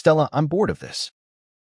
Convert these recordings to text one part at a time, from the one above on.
Stella, I'm bored of this.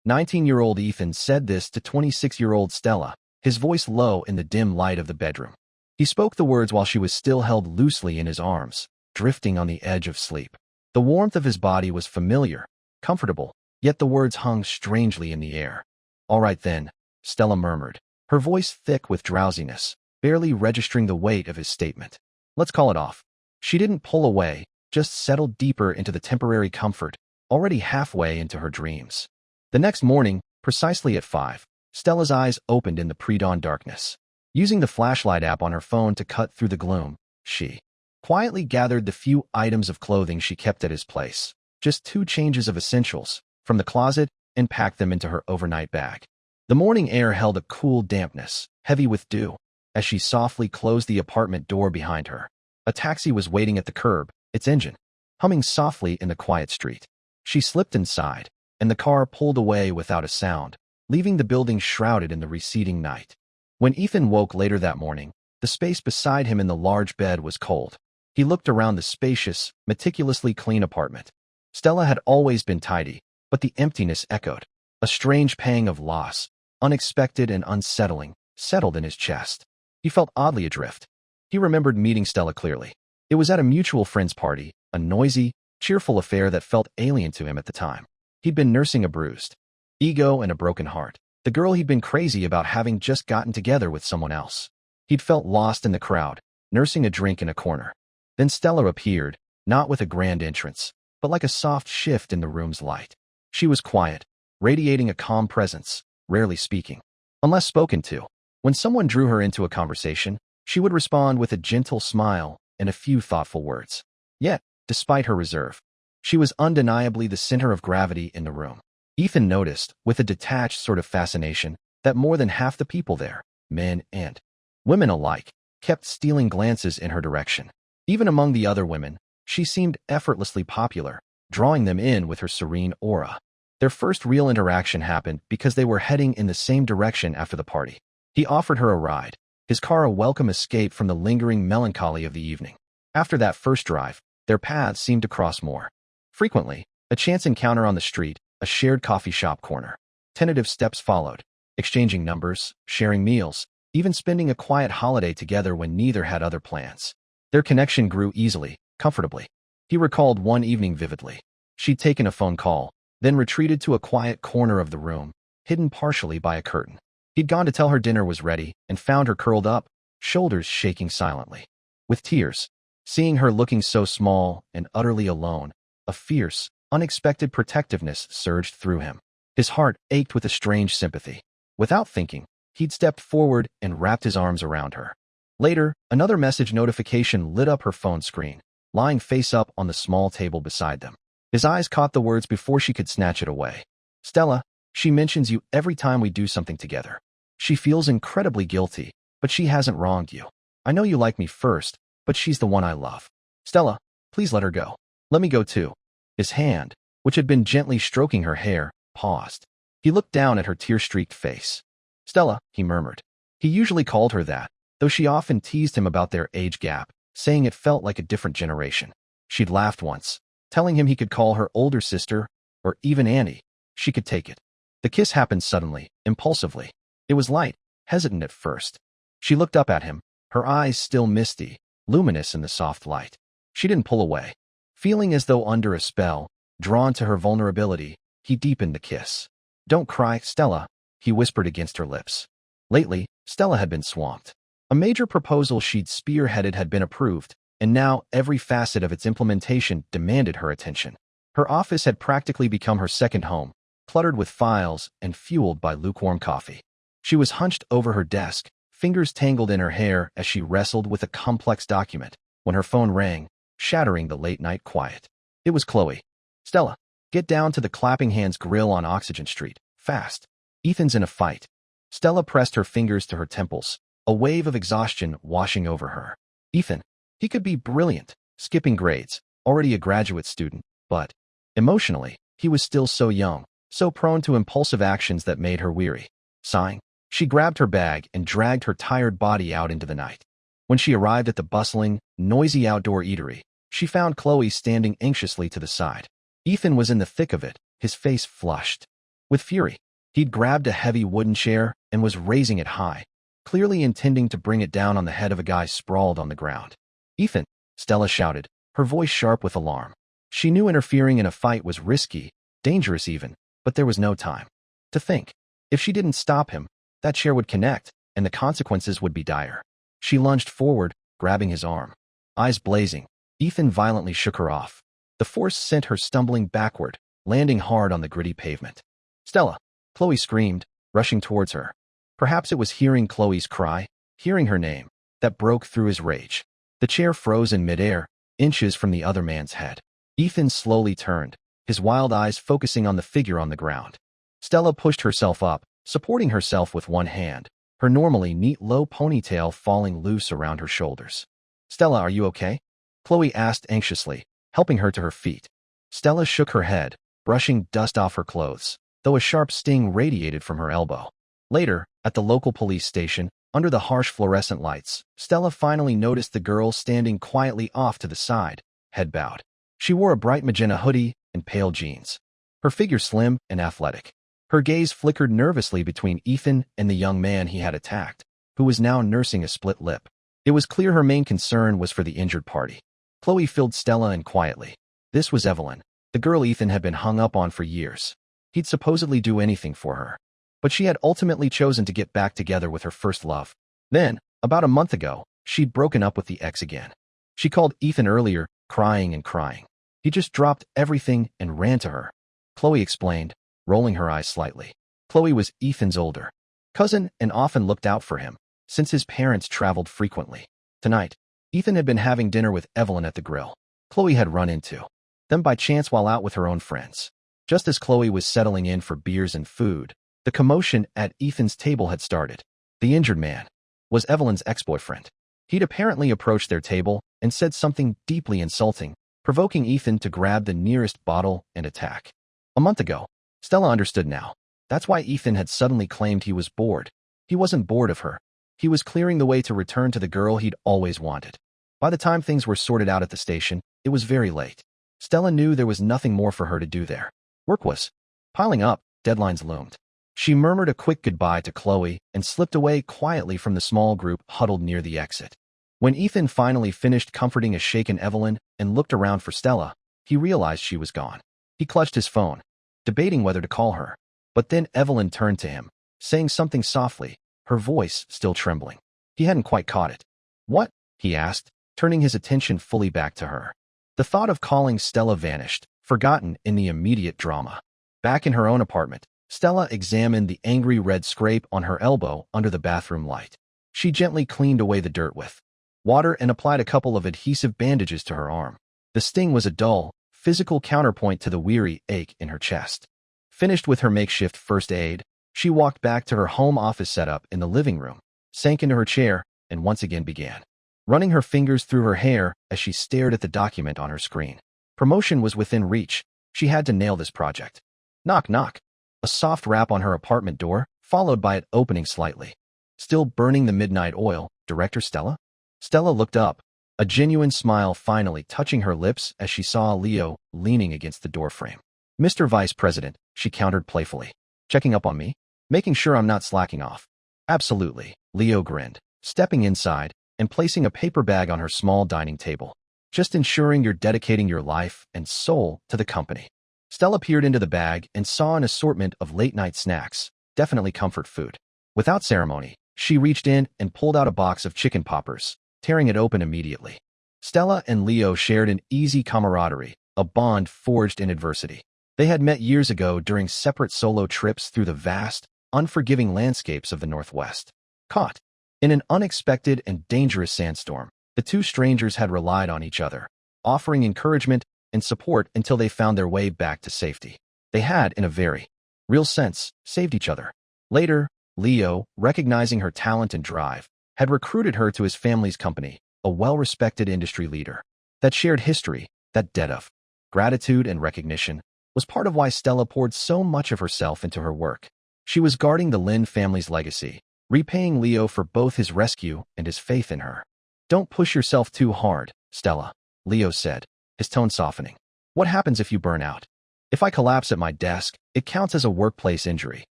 19-year-old Ethan said this to 26-year-old Stella, his voice low in the dim light of the bedroom. He spoke the words while she was still held loosely in his arms, drifting on the edge of sleep. The warmth of his body was familiar, comfortable, yet the words hung strangely in the air. All right then, Stella murmured, her voice thick with drowsiness, barely registering the weight of his statement. Let's call it off. She didn't pull away, just settled deeper into the temporary comfort, already halfway into her dreams. The next morning, precisely at 5, Stella's eyes opened in the pre-dawn darkness. Using the flashlight app on her phone to cut through the gloom, she quietly gathered the few items of clothing she kept at his place, just 2 changes of essentials, from the closet, and packed them into her overnight bag. The morning air held a cool dampness, heavy with dew, as she softly closed the apartment door behind her. A taxi was waiting at the curb, its engine humming softly in the quiet street. She slipped inside, and the car pulled away without a sound, leaving the building shrouded in the receding night. When Ethan woke later that morning, the space beside him in the large bed was cold. He looked around the spacious, meticulously clean apartment. Stella had always been tidy, but the emptiness echoed. A strange pang of loss, unexpected and unsettling, settled in his chest. He felt oddly adrift. He remembered meeting Stella clearly. It was at a mutual friend's party, a noisy, cheerful affair that felt alien to him at the time. He'd been nursing a bruised ego and a broken heart. The girl he'd been crazy about having just gotten together with someone else. He'd felt lost in the crowd, nursing a drink in a corner. Then Stella appeared, not with a grand entrance, but like a soft shift in the room's light. She was quiet, radiating a calm presence, rarely speaking, unless spoken to. When someone drew her into a conversation, she would respond with a gentle smile and a few thoughtful words. Yet, despite her reserve, she was undeniably the center of gravity in the room. Ethan noticed, with a detached sort of fascination, that more than half the people there, men and women alike, kept stealing glances in her direction. Even among the other women, she seemed effortlessly popular, drawing them in with her serene aura. Their first real interaction happened because they were heading in the same direction after the party. He offered her a ride, his car a welcome escape from the lingering melancholy of the evening. After that first drive, their paths seemed to cross more frequently. A chance encounter on the street, a shared coffee shop corner. Tentative steps followed, exchanging numbers, sharing meals, even spending a quiet holiday together when neither had other plans. Their connection grew easily, comfortably. He recalled one evening vividly. She'd taken a phone call, then retreated to a quiet corner of the room, hidden partially by a curtain. He'd gone to tell her dinner was ready and found her curled up, shoulders shaking silently. With tears, seeing her looking so small and utterly alone, a fierce, unexpected protectiveness surged through him. His heart ached with a strange sympathy. Without thinking, he'd stepped forward and wrapped his arms around her. Later, another message notification lit up her phone screen, lying face up on the small table beside them. His eyes caught the words before she could snatch it away. Stella, she mentions you every time we do something together. She feels incredibly guilty, but she hasn't wronged you. I know you like me first, but she's the one I love. Stella, please let her go. Let me go too. His hand, which had been gently stroking her hair, paused. He looked down at her tear-streaked face. Stella, he murmured. He usually called her that, though she often teased him about their age gap, saying it felt like a different generation. She'd laughed once, telling him he could call her older sister, or even Annie. She could take it. The kiss happened suddenly, impulsively. It was light, hesitant at first. She looked up at him, her eyes still misty, luminous in the soft light. She didn't pull away. Feeling as though under a spell, drawn to her vulnerability, he deepened the kiss. Don't cry, Stella, he whispered against her lips. Lately, Stella had been swamped. A major proposal she'd spearheaded had been approved, and now every facet of its implementation demanded her attention. Her office had practically become her second home, cluttered with files and fueled by lukewarm coffee. She was hunched over her desk, fingers tangled in her hair as she wrestled with a complex document, when her phone rang, shattering the late-night quiet. It was Chloe. Stella, get down to the Clapping Hands Grill on Oxygen Street, fast. Ethan's in a fight. Stella pressed her fingers to her temples, a wave of exhaustion washing over her. Ethan, he could be brilliant, skipping grades, already a graduate student, but emotionally, he was still so young, so prone to impulsive actions that made her weary. Sighing, she grabbed her bag and dragged her tired body out into the night. When she arrived at the bustling, noisy outdoor eatery, she found Chloe standing anxiously to the side. Ethan was in the thick of it, his face flushed. With fury, he'd grabbed a heavy wooden chair and was raising it high, clearly intending to bring it down on the head of a guy sprawled on the ground. "Ethan," Stella shouted, her voice sharp with alarm. She knew interfering in a fight was risky, dangerous even, but there was no time to think. If she didn't stop him, that chair would connect, and the consequences would be dire. She lunged forward, grabbing his arm. Eyes blazing, Ethan violently shook her off. The force sent her stumbling backward, landing hard on the gritty pavement. "Stella!" Chloe screamed, rushing towards her. Perhaps it was hearing Chloe's cry, hearing her name, that broke through his rage. The chair froze in midair, inches from the other man's head. Ethan slowly turned, his wild eyes focusing on the figure on the ground. Stella pushed herself up, supporting herself with one hand, her normally neat low ponytail falling loose around her shoulders. "Stella, are you okay?" Chloe asked anxiously, helping her to her feet. Stella shook her head, brushing dust off her clothes, though a sharp sting radiated from her elbow. Later, at the local police station, under the harsh fluorescent lights, Stella finally noticed the girl standing quietly off to the side, head bowed. She wore a bright magenta hoodie and pale jeans, her figure slim and athletic. Her gaze flickered nervously between Ethan and the young man he had attacked, who was now nursing a split lip. It was clear her main concern was for the injured party. Chloe filled Stella in quietly. This was Evelyn, the girl Ethan had been hung up on for years. He'd supposedly do anything for her. But she had ultimately chosen to get back together with her first love. Then, about a month ago, she'd broken up with the ex again. She called Ethan earlier, crying and crying. He just dropped everything and ran to her. Chloe explained, rolling her eyes slightly. Chloe was Ethan's older cousin and often looked out for him, since his parents traveled frequently. Tonight, Ethan had been having dinner with Evelyn at the grill. Chloe had run into them by chance while out with her own friends. Just as Chloe was settling in for beers and food, the commotion at Ethan's table had started. The injured man was Evelyn's ex-boyfriend. He'd apparently approached their table and said something deeply insulting, provoking Ethan to grab the nearest bottle and attack. A month ago, Stella understood now. That's why Ethan had suddenly claimed he was bored. He wasn't bored of her. He was clearing the way to return to the girl he'd always wanted. By the time things were sorted out at the station, it was very late. Stella knew there was nothing more for her to do there. Work was piling up, deadlines loomed. She murmured a quick goodbye to Chloe and slipped away quietly from the small group huddled near the exit. When Ethan finally finished comforting a shaken Evelyn and looked around for Stella, he realized she was gone. He clutched his phone, debating whether to call her. But then Evelyn turned to him, saying something softly, her voice still trembling. He hadn't quite caught it. "What?" he asked, turning his attention fully back to her. The thought of calling Stella vanished, forgotten in the immediate drama. Back in her own apartment, Stella examined the angry red scrape on her elbow under the bathroom light. She gently cleaned away the dirt with water and applied a couple of adhesive bandages to her arm. The sting was a dull, physical counterpoint to the weary ache in her chest. Finished with her makeshift first aid, she walked back to her home office setup in the living room, sank into her chair, and once again began running her fingers through her hair as she stared at the document on her screen. Promotion was within reach. She had to nail this project. Knock, knock. A soft rap on her apartment door, followed by it opening slightly. Still burning the midnight oil, Director Stella? Stella looked up, a genuine smile finally touching her lips as she saw Leo leaning against the doorframe. "Mr. Vice President," she countered playfully. "Checking up on me? Making sure I'm not slacking off?" "Absolutely," Leo grinned, stepping inside and placing a paper bag on her small dining table. "Just ensuring you're dedicating your life and soul to the company." Stella peered into the bag and saw an assortment of late-night snacks, definitely comfort food. Without ceremony, she reached in and pulled out a box of chicken poppers, tearing it open immediately. Stella and Leo shared an easy camaraderie, a bond forged in adversity. They had met years ago during separate solo trips through the vast, unforgiving landscapes of the Northwest. Caught in an unexpected and dangerous sandstorm, the two strangers had relied on each other, offering encouragement and support until they found their way back to safety. They had, in a very real sense, saved each other. Later, Leo, recognizing her talent and drive, had recruited her to his family's company, a well-respected industry leader. That shared history, that debt of gratitude and recognition, was part of why Stella poured so much of herself into her work. She was guarding the Lin family's legacy, repaying Leo for both his rescue and his faith in her. "Don't push yourself too hard, Stella," Leo said, his tone softening. "What happens if you burn out?" If I collapse at my desk, it counts as a workplace injury,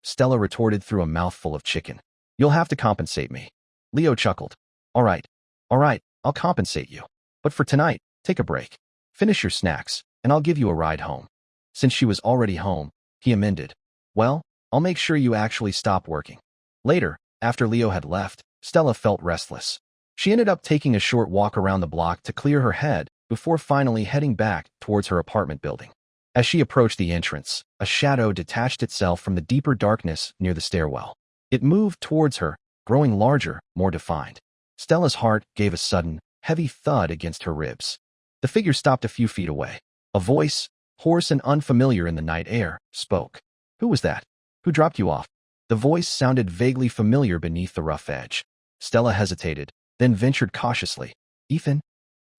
Stella retorted through a mouthful of chicken. You'll have to compensate me. Leo chuckled. All right, I'll compensate you. But for tonight, take a break. Finish your snacks, and I'll give you a ride home. Since she was already home, he amended. Well, I'll make sure you actually stop working. Later, after Leo had left, Stella felt restless. She ended up taking a short walk around the block to clear her head before finally heading back towards her apartment building. As she approached the entrance, a shadow detached itself from the deeper darkness near the stairwell. It moved towards her, growing larger, more defined. Stella's heart gave a sudden, heavy thud against her ribs. The figure stopped a few feet away. A voice, hoarse and unfamiliar in the night air, spoke. Who was that? Who dropped you off? The voice sounded vaguely familiar beneath the rough edge. Stella hesitated, then ventured cautiously. Ethan?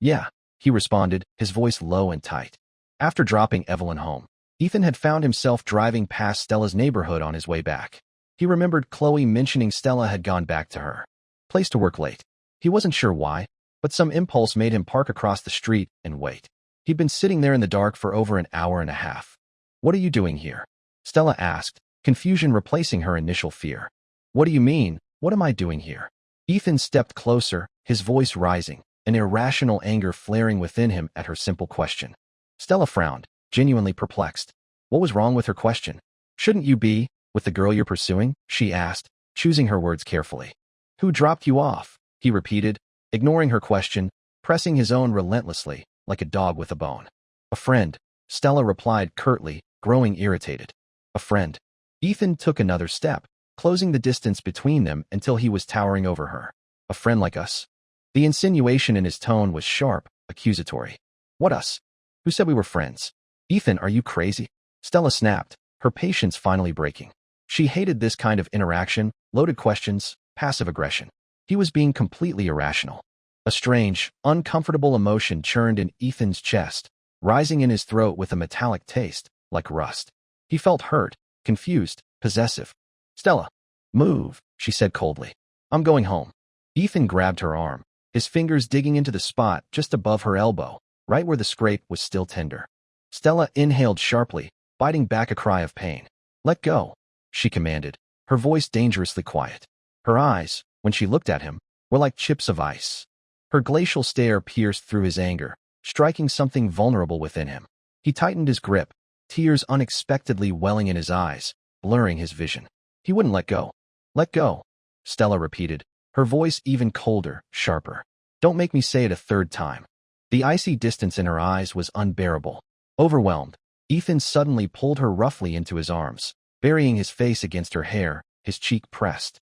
Yeah, he responded, his voice low and tight. After dropping Evelyn home, Ethan had found himself driving past Stella's neighborhood on his way back. He remembered Chloe mentioning Stella had gone back to her place to work late. He wasn't sure why, but some impulse made him park across the street and wait. He'd been sitting there in the dark for over an hour and a half. What are you doing here? Stella asked, confusion replacing her initial fear. What do you mean, what am I doing here? Ethan stepped closer, his voice rising, an irrational anger flaring within him at her simple question. Stella frowned, genuinely perplexed. What was wrong with her question? Shouldn't you be with the girl you're pursuing? She asked, choosing her words carefully. Who dropped you off? He repeated, ignoring her question, pressing his own relentlessly, like a dog with a bone. A friend, Stella replied curtly, growing irritated. A friend. Ethan took another step, closing the distance between them until he was towering over her. A friend like us? The insinuation in his tone was sharp, accusatory. What us? Who said we were friends? Ethan, are you crazy? Stella snapped, her patience finally breaking. She hated this kind of interaction, loaded questions, passive aggression. He was being completely irrational. A strange, uncomfortable emotion churned in Ethan's chest, rising in his throat with a metallic taste, like rust. He felt hurt, confused, possessive. Stella, move, she said coldly. I'm going home. Ethan grabbed her arm, his fingers digging into the spot just above her elbow, right where the scrape was still tender. Stella inhaled sharply, biting back a cry of pain. Let go, she commanded, her voice dangerously quiet. Her eyes, when she looked at him, were like chips of ice. Her glacial stare pierced through his anger, striking something vulnerable within him. He tightened his grip, tears unexpectedly welling in his eyes, blurring his vision. He wouldn't let go. Let go, Stella repeated, her voice even colder, sharper. Don't make me say it a third time. The icy distance in her eyes was unbearable. Overwhelmed, Ethan suddenly pulled her roughly into his arms, burying his face against her hair, his cheek pressed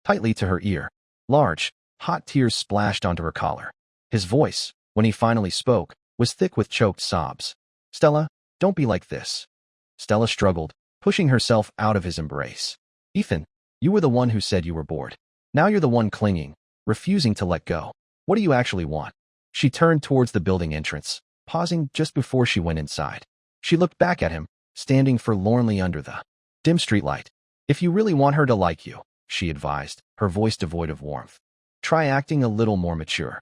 tightly to her ear. Large, hot tears splashed onto her collar. His voice, when he finally spoke, was thick with choked sobs. Stella, don't be like this. Stella struggled, pushing herself out of his embrace. Ethan, you were the one who said you were bored. Now you're the one clinging, refusing to let go. What do you actually want? She turned towards the building entrance, pausing just before she went inside. She looked back at him, standing forlornly under the dim streetlight. If you really want her to like you, she advised, her voice devoid of warmth, try acting a little more mature.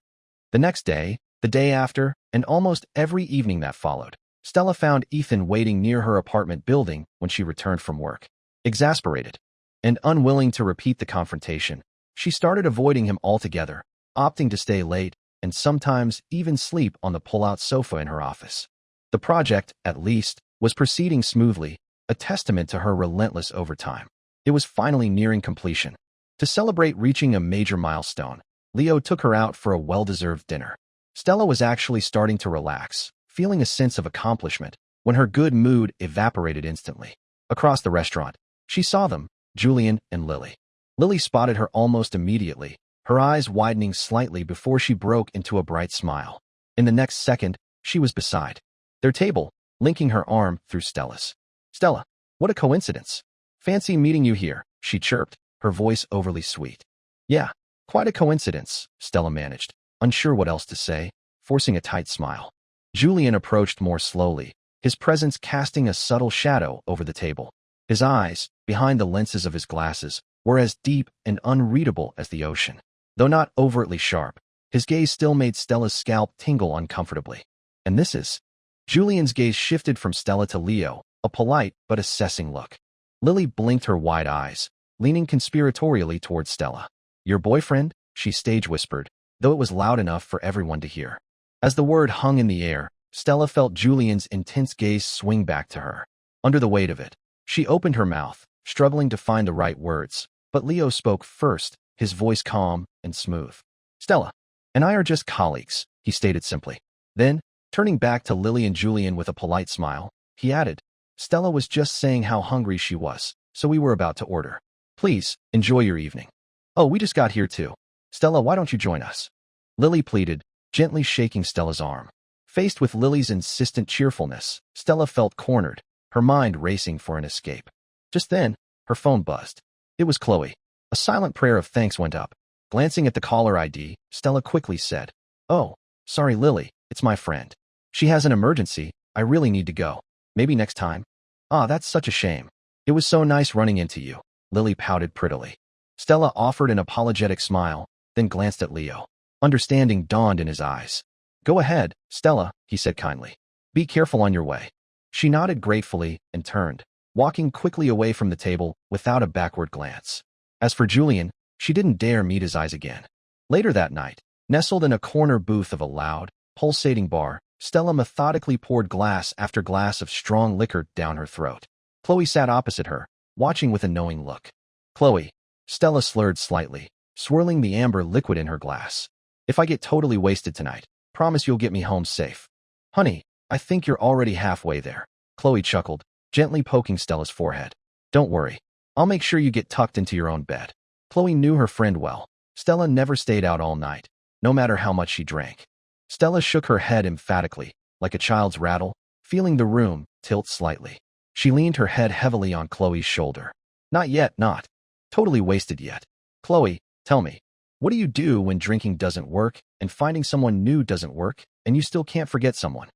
The next day, the day after, and almost every evening that followed, Stella found Ethan waiting near her apartment building when she returned from work. Exasperated and unwilling to repeat the confrontation, she started avoiding him altogether, opting to stay late and sometimes even sleep on the pull-out sofa in her office. The project, at least, was proceeding smoothly, a testament to her relentless overtime. It was finally nearing completion. To celebrate reaching a major milestone, Leo took her out for a well-deserved dinner. Stella was actually starting to relax, feeling a sense of accomplishment, when her good mood evaporated instantly. Across the restaurant, she saw them, Julian and Lily. Lily spotted her almost immediately, her eyes widening slightly before she broke into a bright smile. In the next second, she was beside their table, linking her arm through Stella's. Stella, what a coincidence. Fancy meeting you here, she chirped, her voice overly sweet. Yeah, quite a coincidence, Stella managed, unsure what else to say, forcing a tight smile. Julian approached more slowly, his presence casting a subtle shadow over the table. His eyes, behind the lenses of his glasses, were as deep and unreadable as the ocean. Though not overtly sharp, his gaze still made Stella's scalp tingle uncomfortably. And this is? Julian's gaze shifted from Stella to Leo, a polite but assessing look. Lily blinked her wide eyes, leaning conspiratorially toward Stella. "Your boyfriend?" she stage whispered, though it was loud enough for everyone to hear. As the word hung in the air, Stella felt Julian's intense gaze swing back to her. Under the weight of it, she opened her mouth, struggling to find the right words, but Leo spoke first, his voice calm and smooth. "Stella and I are just colleagues," he stated simply. Then, turning back to Lily and Julian with a polite smile, he added, "Stella was just saying how hungry she was, so we were about to order. Please, enjoy your evening." "Oh, we just got here too. Stella, why don't you join us?" Lily pleaded, gently shaking Stella's arm. Faced with Lily's insistent cheerfulness, Stella felt cornered, her mind racing for an escape. Just then, her phone buzzed. It was Chloe. A silent prayer of thanks went up. Glancing at the caller ID, Stella quickly said, "Oh, sorry Lily, it's my friend. She has an emergency, I really need to go. Maybe next time?" "Ah, that's such a shame. It was so nice running into you," Lily pouted prettily. Stella offered an apologetic smile, then glanced at Leo. Understanding dawned in his eyes. "Go ahead, Stella," he said kindly. "Be careful on your way." She nodded gratefully and turned, walking quickly away from the table without a backward glance. As for Julian, she didn't dare meet his eyes again. Later that night, nestled in a corner booth of a loud, pulsating bar, Stella methodically poured glass after glass of strong liquor down her throat. Chloe sat opposite her, watching with a knowing look. "Chloe," Stella slurred slightly, swirling the amber liquid in her glass. "If I get totally wasted tonight, promise you'll get me home safe." "Honey, I think you're already halfway there," Chloe chuckled, gently poking Stella's forehead. "Don't worry. I'll make sure you get tucked into your own bed." Chloe knew her friend well. Stella never stayed out all night, no matter how much she drank. Stella shook her head emphatically, like a child's rattle, feeling the room tilt slightly. She leaned her head heavily on Chloe's shoulder. "Not yet, not totally wasted yet. Chloe, tell me, what do you do when drinking doesn't work and finding someone new doesn't work and you still can't forget someone?"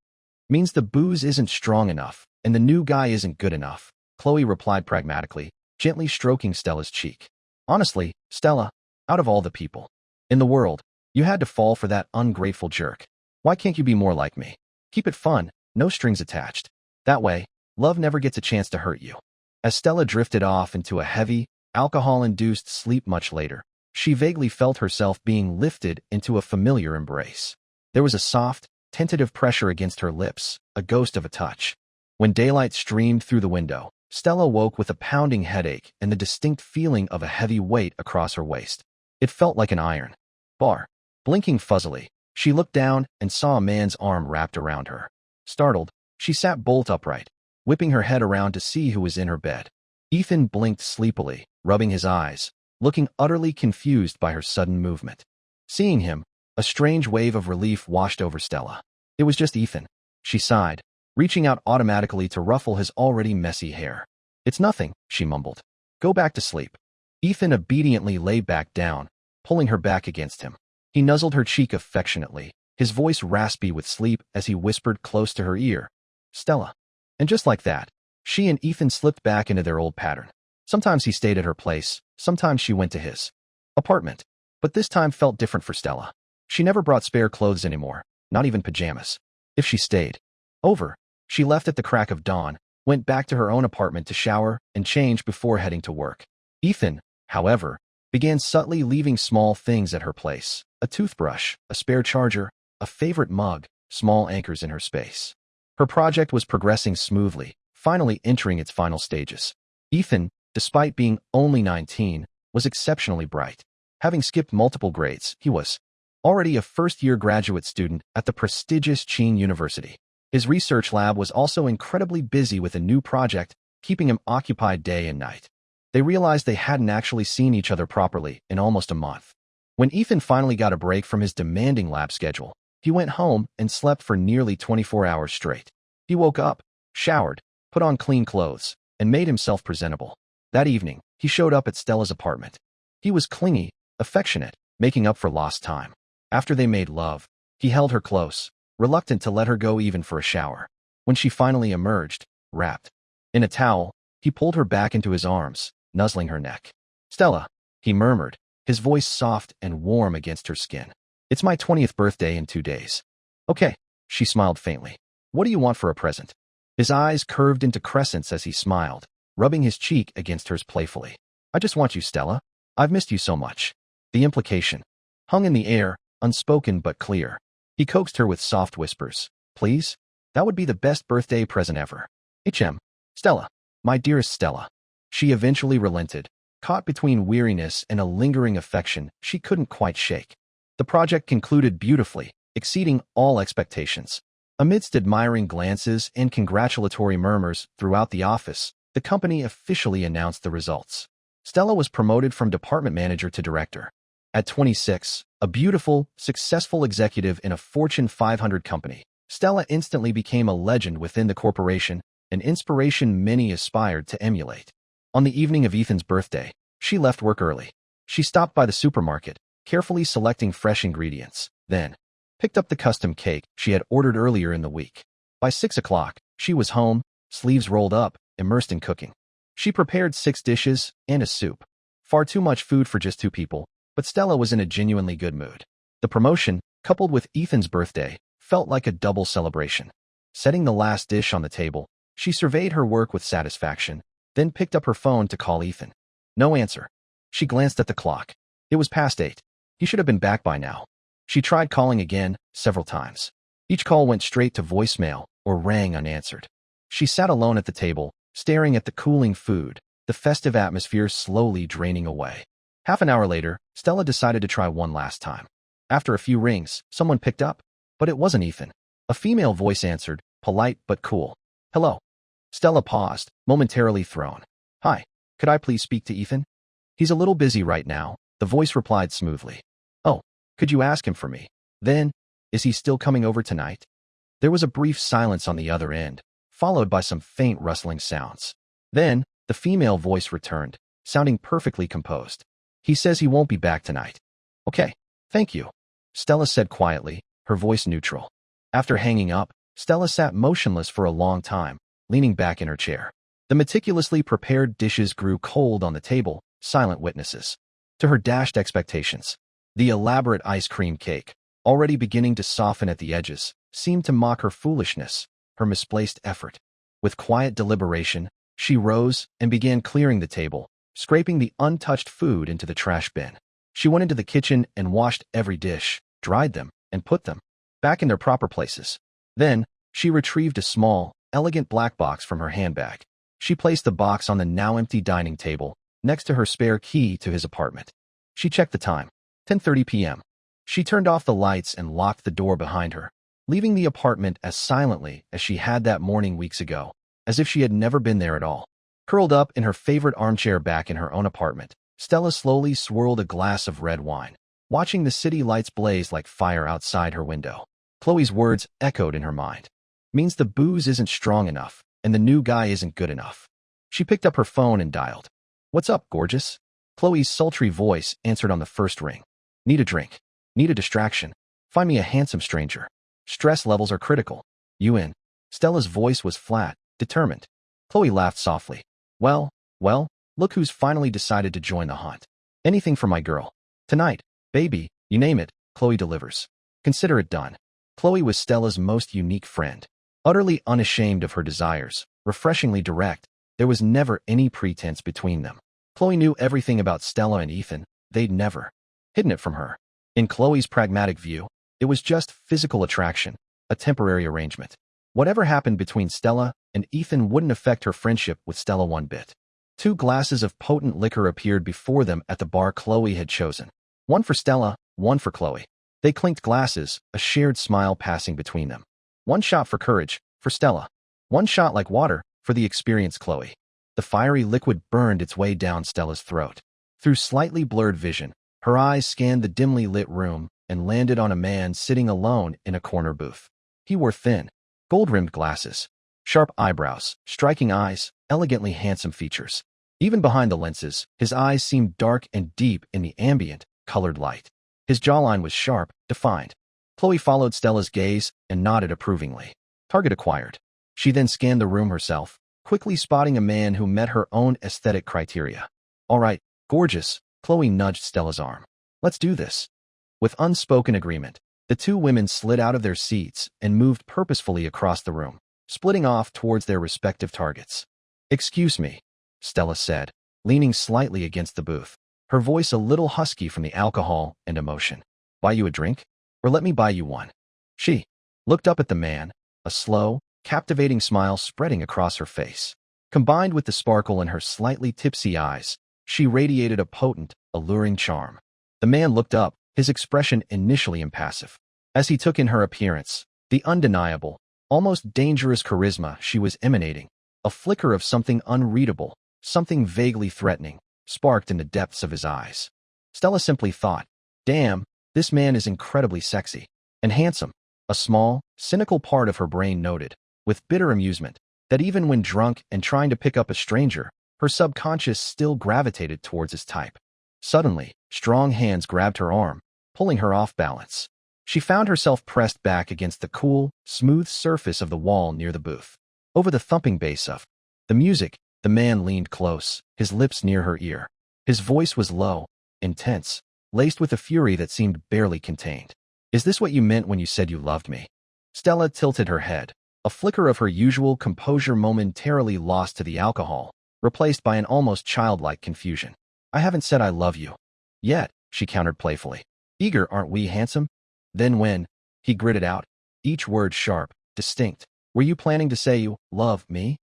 "Means the booze isn't strong enough and the new guy isn't good enough," Chloe replied pragmatically, gently stroking Stella's cheek. "Honestly, Stella, out of all the people in the world, you had to fall for that ungrateful jerk. Why can't you be more like me? Keep it fun, no strings attached. That way, love never gets a chance to hurt you." As Stella drifted off into a heavy, alcohol-induced sleep much later, she vaguely felt herself being lifted into a familiar embrace. There was a soft, tentative pressure against her lips, a ghost of a touch. When daylight streamed through the window, Stella woke with a pounding headache and the distinct feeling of a heavy weight across her waist. It felt like an iron bar. Blinking fuzzily, she looked down and saw a man's arm wrapped around her. Startled, she sat bolt upright, whipping her head around to see who was in her bed. Ethan blinked sleepily, rubbing his eyes, looking utterly confused by her sudden movement. Seeing him, a strange wave of relief washed over Stella. It was just Ethan. She sighed, reaching out automatically to ruffle his already messy hair. "It's nothing," she mumbled. "Go back to sleep." Ethan obediently lay back down, pulling her back against him. He nuzzled her cheek affectionately, his voice raspy with sleep as he whispered close to her ear, "Stella." And just like that, she and Ethan slipped back into their old pattern. Sometimes he stayed at her place, sometimes she went to his apartment. But this time felt different for Stella. She never brought spare clothes anymore, not even pajamas. If she stayed over, she left at the crack of dawn, went back to her own apartment to shower and change before heading to work. Ethan, however, began subtly leaving small things at her place: a toothbrush, a spare charger, a favorite mug, small anchors in her space. Her project was progressing smoothly, finally entering its final stages. Ethan, despite being only 19, was exceptionally bright. Having skipped multiple grades, he was already a first-year graduate student at the prestigious Chin University. His research lab was also incredibly busy with a new project, keeping him occupied day and night. They realized they hadn't actually seen each other properly in almost a month. When Ethan finally got a break from his demanding lab schedule, he went home and slept for nearly 24 hours straight. He woke up, showered, put on clean clothes, and made himself presentable. That evening, he showed up at Stella's apartment. He was clingy, affectionate, making up for lost time. After they made love, he held her close, reluctant to let her go even for a shower. When she finally emerged, wrapped in a towel, he pulled her back into his arms, nuzzling her neck. "Stella," he murmured, his voice soft and warm against her skin. "It's my 20th birthday in 2 days." "Okay," she smiled faintly. "What do you want for a present?" His eyes curved into crescents as he smiled, rubbing his cheek against hers playfully. I just want you, Stella. I've missed you so much. The implication hung in the air, unspoken but clear. He coaxed her with soft whispers. Please? That would be the best birthday present ever. Stella. My dearest Stella. She eventually relented, caught between weariness and a lingering affection she couldn't quite shake. The project concluded beautifully, exceeding all expectations. Amidst admiring glances and congratulatory murmurs throughout the office, the company officially announced the results. Stella was promoted from department manager to director. At 26, a beautiful, successful executive in a Fortune 500 company, Stella instantly became a legend within the corporation, an inspiration many aspired to emulate. On the evening of Ethan's birthday, she left work early. She stopped by the supermarket, carefully selecting fresh ingredients, then picked up the custom cake she had ordered earlier in the week. By 6 o'clock, she was home, sleeves rolled up, immersed in cooking. She prepared 6 dishes and a soup. Far too much food for just 2 people, but Stella was in a genuinely good mood. The promotion, coupled with Ethan's birthday, felt like a double celebration. Setting the last dish on the table, she surveyed her work with satisfaction, then picked up her phone to call Ethan. No answer. She glanced at the clock. It was past 8. He should have been back by now. She tried calling again, several times. Each call went straight to voicemail or rang unanswered. She sat alone at the table, staring at the cooling food, the festive atmosphere slowly draining away. Half an hour later, Stella decided to try one last time. After a few rings, someone picked up, but it wasn't Ethan. A female voice answered, polite but cool. Hello. Stella paused, momentarily thrown. Hi, could I please speak to Ethan? He's a little busy right now, the voice replied smoothly. Oh, could you ask him for me? Then, is he still coming over tonight? There was a brief silence on the other end, followed by some faint rustling sounds. Then, the female voice returned, sounding perfectly composed. He says he won't be back tonight. Okay, thank you, Stella said quietly, her voice neutral. After hanging up, Stella sat motionless for a long time, leaning back in her chair. The meticulously prepared dishes grew cold on the table, silent witnesses to her dashed expectations. The elaborate ice cream cake, already beginning to soften at the edges, seemed to mock her foolishness, her misplaced effort. With quiet deliberation, she rose and began clearing the table, scraping the untouched food into the trash bin. She went into the kitchen and washed every dish, dried them, and put them back in their proper places. Then, she retrieved a small, elegant black box from her handbag. She placed the box on the now empty dining table, next to her spare key to his apartment. She checked the time. 10:30 p.m. She turned off the lights and locked the door behind her, leaving the apartment as silently as she had that morning weeks ago, as if she had never been there at all. Curled up in her favorite armchair back in her own apartment, Stella slowly swirled a glass of red wine, watching the city lights blaze like fire outside her window. Chloe's words echoed in her mind. Means the booze isn't strong enough, and the new guy isn't good enough. She picked up her phone and dialed. What's up, gorgeous? Chloe's sultry voice answered on the first ring. Need a drink. Need a distraction. Find me a handsome stranger. Stress levels are critical. You in? Stella's voice was flat, determined. Chloe laughed softly. Well, look who's finally decided to join the hunt. Anything for my girl. Tonight, baby, you name it, Chloe delivers. Consider it done. Chloe was Stella's most unique friend. Utterly unashamed of her desires, refreshingly direct, there was never any pretense between them. Chloe knew everything about Stella and Ethan. They'd never hidden it from her. In Chloe's pragmatic view, it was just physical attraction, a temporary arrangement. Whatever happened between Stella and Ethan wouldn't affect her friendship with Stella one bit. 2 glasses of potent liquor appeared before them at the bar Chloe had chosen. One for Stella, one for Chloe. They clinked glasses, a shared smile passing between them. 1 shot for courage, for Stella. 1 shot like water, for the experienced Chloe. The fiery liquid burned its way down Stella's throat. Through slightly blurred vision, her eyes scanned the dimly lit room and landed on a man sitting alone in a corner booth. He wore thin, gold-rimmed glasses, sharp eyebrows, striking eyes, elegantly handsome features. Even behind the lenses, his eyes seemed dark and deep in the ambient, colored light. His jawline was sharp, defined. Chloe followed Stella's gaze and nodded approvingly. Target acquired. She then scanned the room herself, quickly spotting a man who met her own aesthetic criteria. All right, gorgeous, Chloe nudged Stella's arm. Let's do this. With unspoken agreement, the 2 women slid out of their seats and moved purposefully across the room, splitting off towards their respective targets. "Excuse me," Stella said, leaning slightly against the booth, her voice a little husky from the alcohol and emotion. "Buy you a drink? Or let me buy you one?" She looked up at the man, a slow, captivating smile spreading across her face. Combined with the sparkle in her slightly tipsy eyes, she radiated a potent, alluring charm. The man looked up, his expression initially impassive. As he took in her appearance, the undeniable, almost dangerous charisma she was emanating, a flicker of something unreadable, something vaguely threatening, sparked in the depths of his eyes. Stella simply thought, "Damn, this man is incredibly sexy and handsome." A small, cynical part of her brain noted, with bitter amusement, that even when drunk and trying to pick up a stranger, her subconscious still gravitated towards his type. Suddenly, strong hands grabbed her arm, pulling her off balance. She found herself pressed back against the cool, smooth surface of the wall near the booth. Over the thumping bass of the music, the man leaned close, his lips near her ear. His voice was low, intense, laced with a fury that seemed barely contained. "Is this what you meant when you said you loved me?" Stella tilted her head, a flicker of her usual composure momentarily lost to the alcohol, replaced by an almost childlike confusion. "I haven't said I love you yet," she countered playfully. "Eager, aren't we, handsome?" "Then when?" he gritted out, each word sharp, distinct. "Were you planning to say you love me?"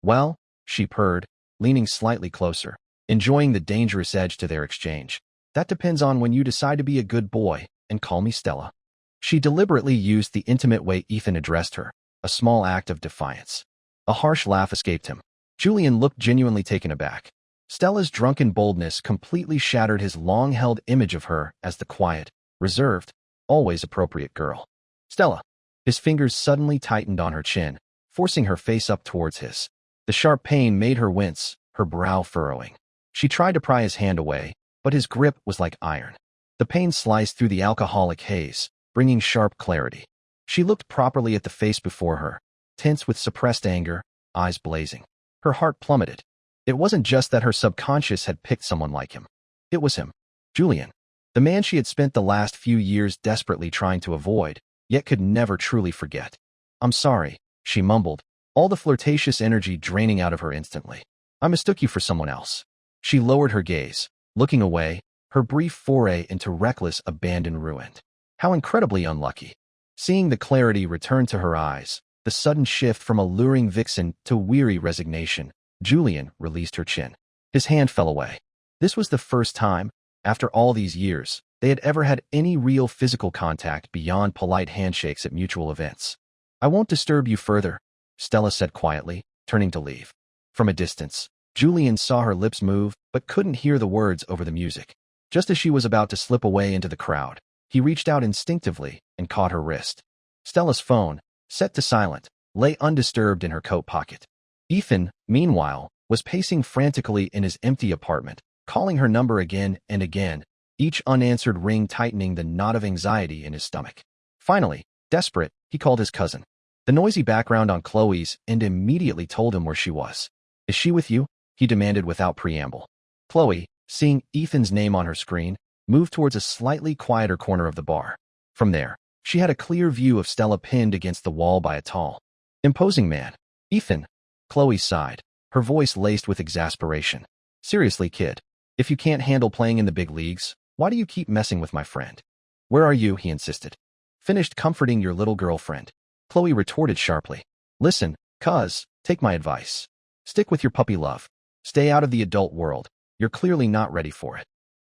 "Well," she purred, leaning slightly closer, enjoying the dangerous edge to their exchange. "That depends on when you decide to be a good boy and call me Stella." She deliberately used the intimate way Ethan addressed her, a small act of defiance. A harsh laugh escaped him. Julian looked genuinely taken aback. Stella's drunken boldness completely shattered his long-held image of her as the quiet, reserved, always appropriate girl. "Stella." His fingers suddenly tightened on her chin, forcing her face up towards his. The sharp pain made her wince, her brow furrowing. She tried to pry his hand away, but his grip was like iron. The pain sliced through the alcoholic haze, bringing sharp clarity. She looked properly at the face before her, tense with suppressed anger, eyes blazing. Her heart plummeted. It wasn't just that her subconscious had picked someone like him. It was him, Julian, the man she had spent the last few years desperately trying to avoid, yet could never truly forget. "I'm sorry," she mumbled, all the flirtatious energy draining out of her instantly. "I mistook you for someone else." She lowered her gaze, looking away, her brief foray into reckless abandon ruined. How incredibly unlucky. Seeing the clarity return to her eyes, the sudden shift from alluring vixen to weary resignation, Julian released her chin. His hand fell away. This was the first time, after all these years, they had ever had any real physical contact beyond polite handshakes at mutual events. "I won't disturb you further," Stella said quietly, turning to leave. From a distance, Julian saw her lips move but couldn't hear the words over the music. Just as she was about to slip away into the crowd, he reached out instinctively and caught her wrist. Stella's phone, set to silent, lay undisturbed in her coat pocket. Ethan, meanwhile, was pacing frantically in his empty apartment, calling her number again and again, each unanswered ring tightening the knot of anxiety in his stomach. Finally, desperate, he called his cousin. The noisy background on Chloe's end immediately told him where she was. "Is she with you?" he demanded without preamble. Chloe, seeing Ethan's name on her screen, moved towards a slightly quieter corner of the bar. From there, she had a clear view of Stella pinned against the wall by a tall, imposing man. "Ethan," Chloe sighed, her voice laced with exasperation. "Seriously, kid, if you can't handle playing in the big leagues, why do you keep messing with my friend?" "Where are you?" he insisted. "Finished comforting your little girlfriend," Chloe retorted sharply. "Listen, cuz, take my advice. Stick with your puppy love. Stay out of the adult world. You're clearly not ready for it."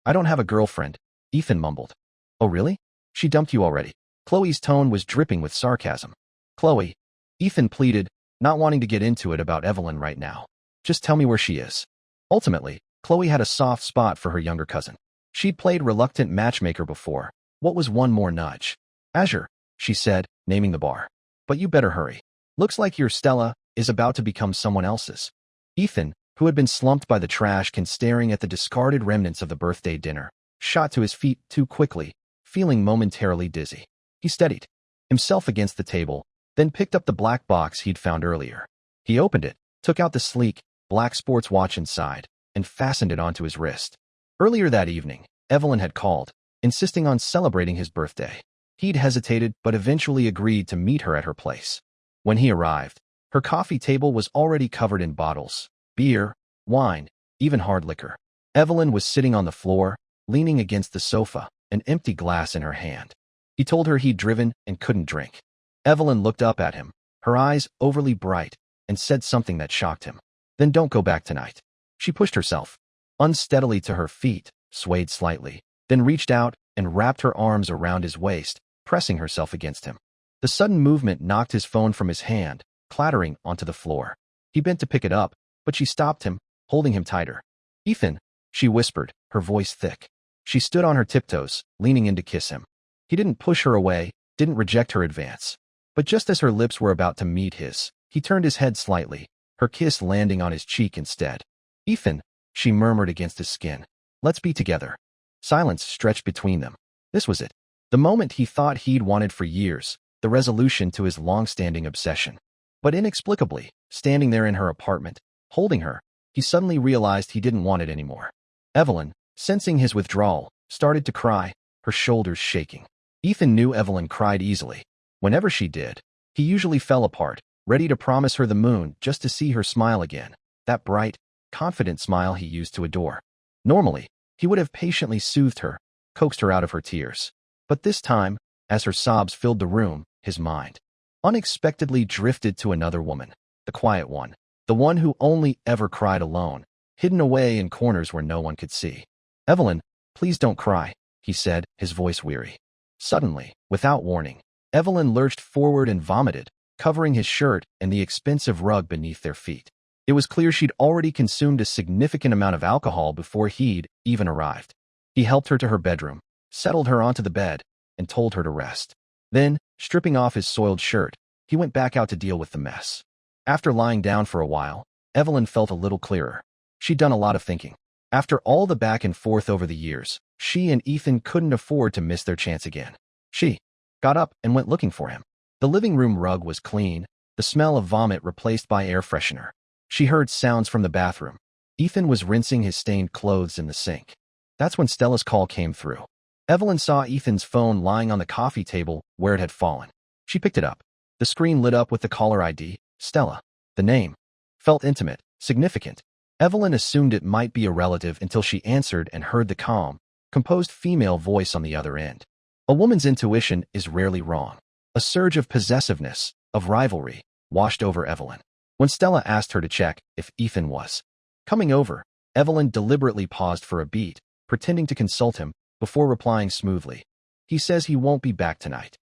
"I don't have a girlfriend," Ethan mumbled. "Oh really? She dumped you already?" Chloe's tone was dripping with sarcasm. "Chloe," Ethan pleaded, not wanting to get into it about Evelyn right now. "Just tell me where she is." Ultimately, Chloe had a soft spot for her younger cousin. She'd played reluctant matchmaker before. What was one more nudge? "Azure," she said, naming the bar. "But you better hurry. Looks like your Stella is about to become someone else's." Ethan, who had been slumped by the trash can staring at the discarded remnants of the birthday dinner, shot to his feet too quickly, feeling momentarily dizzy. He steadied himself against the table, then picked up the black box he'd found earlier. He opened it, took out the sleek, black sports watch inside, and fastened it onto his wrist. Earlier that evening, Evelyn had called, insisting on celebrating his birthday. He'd hesitated but eventually agreed to meet her at her place. When he arrived, Her coffee table was already covered in bottles, beer, wine, even hard liquor. Evelyn was sitting on the floor, leaning against the sofa, an empty glass in her hand. He told her he'd driven and couldn't drink. Evelyn looked up at him, her eyes overly bright, and said something that shocked him. Then don't go back tonight. She pushed herself unsteadily to her feet, swayed slightly, then reached out and wrapped her arms around his waist, pressing herself against him. The sudden movement knocked his phone from his hand, clattering onto the floor. He bent to pick it up, but she stopped him, holding him tighter. "Ethan," she whispered, her voice thick. She stood on her tiptoes, leaning in to kiss him. He didn't push her away, didn't reject her advance. But just as her lips were about to meet his, he turned his head slightly, her kiss landing on his cheek instead. "Ethan," she murmured against his skin. "Let's be together." Silence stretched between them. This was it. The moment he thought he'd wanted for years, the resolution to his long-standing obsession. But inexplicably, standing there in her apartment, holding her, he suddenly realized he didn't want it anymore. Evelyn, sensing his withdrawal, started to cry, her shoulders shaking. Ethan knew Evelyn cried easily. Whenever she did, he usually fell apart, ready to promise her the moon just to see her smile again, that bright, confident smile he used to adore. Normally, he would have patiently soothed her, coaxed her out of her tears. But this time, as her sobs filled the room, his mind unexpectedly drifted to another woman, the quiet one, the one who only ever cried alone, hidden away in corners where no one could see. "Evelyn, please don't cry," he said, his voice weary. Suddenly, without warning, Evelyn lurched forward and vomited, covering his shirt and the expensive rug beneath their feet. It was clear she'd already consumed a significant amount of alcohol before he'd even arrived. He helped her to her bedroom, settled her onto the bed, and told her to rest. Then, stripping off his soiled shirt, he went back out to deal with the mess. After lying down for a while, Evelyn felt a little clearer. She'd done a lot of thinking. After all the back and forth over the years, she and Ethan couldn't afford to miss their chance again. She got up and went looking for him. The living room rug was clean, the smell of vomit replaced by air freshener. She heard sounds from the bathroom. Ethan was rinsing his stained clothes in the sink. That's when Stella's call came through. Evelyn saw Ethan's phone lying on the coffee table where it had fallen. She picked it up. The screen lit up with the caller ID, Stella. The name felt intimate, significant. Evelyn assumed it might be a relative until she answered and heard the calm, composed female voice on the other end. A woman's intuition is rarely wrong. A surge of possessiveness, of rivalry, washed over Evelyn. When Stella asked her to check if Ethan was coming over, Evelyn deliberately paused for a beat, pretending to consult him, before replying smoothly. "He says he won't be back tonight."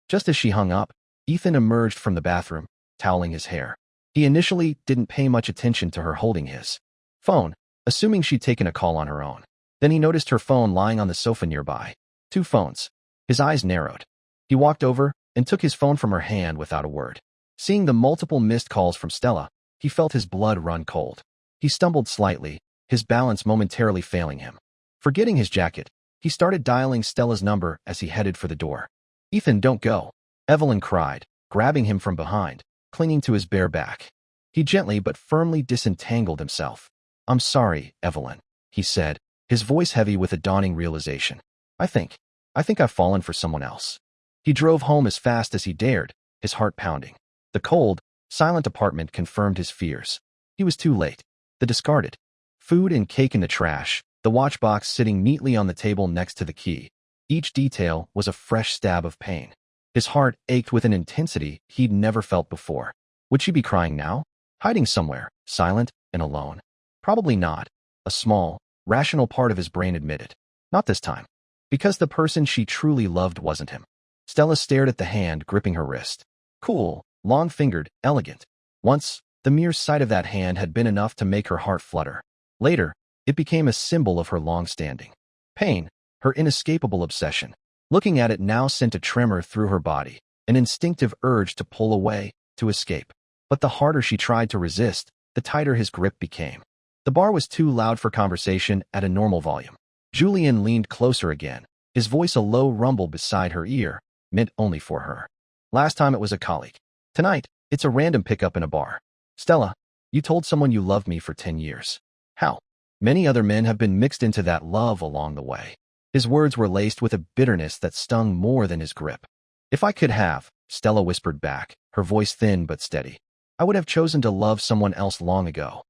Just as she hung up, Ethan emerged from the bathroom, toweling his hair. He initially didn't pay much attention to her holding his phone, assuming she'd taken a call on her own. Then he noticed her phone lying on the sofa nearby. Two phones. His eyes narrowed. He walked over and took his phone from her hand without a word. Seeing the multiple missed calls from Stella, he felt his blood run cold. He stumbled slightly, his balance momentarily failing him. Forgetting his jacket, he started dialing Stella's number as he headed for the door. "Ethan, don't go," Evelyn cried, grabbing him from behind, clinging to his bare back. He gently but firmly disentangled himself. "I'm sorry, Evelyn," he said, his voice heavy with a dawning realization. I think I've fallen for someone else." He drove home as fast as he dared, his heart pounding. The cold, silent apartment confirmed his fears. He was too late. The discarded food and cake in the trash, the watch box sitting neatly on the table next to the key. Each detail was a fresh stab of pain. His heart ached with an intensity he'd never felt before. Would she be crying now? Hiding somewhere, silent and alone? Probably not, a small, rational part of his brain admitted. Not this time. Because the person she truly loved wasn't him. Stella stared at the hand gripping her wrist. Cool, long-fingered, elegant. Once, the mere sight of that hand had been enough to make her heart flutter. Later, it became a symbol of her long-standing pain, her inescapable obsession. Looking at it now sent a tremor through her body, an instinctive urge to pull away, to escape. But the harder she tried to resist, the tighter his grip became. The bar was too loud for conversation at a normal volume. Julian leaned closer again, his voice a low rumble beside her ear, meant only for her. Last time it was a colleague. Tonight, it's a random pickup in a bar. Stella, you told someone you loved me for 10 years. How? Many other men have been mixed into that love along the way. His words were laced with a bitterness that stung more than his grip. If I could have, Stella whispered back, her voice thin but steady. I would have chosen to love someone else long ago.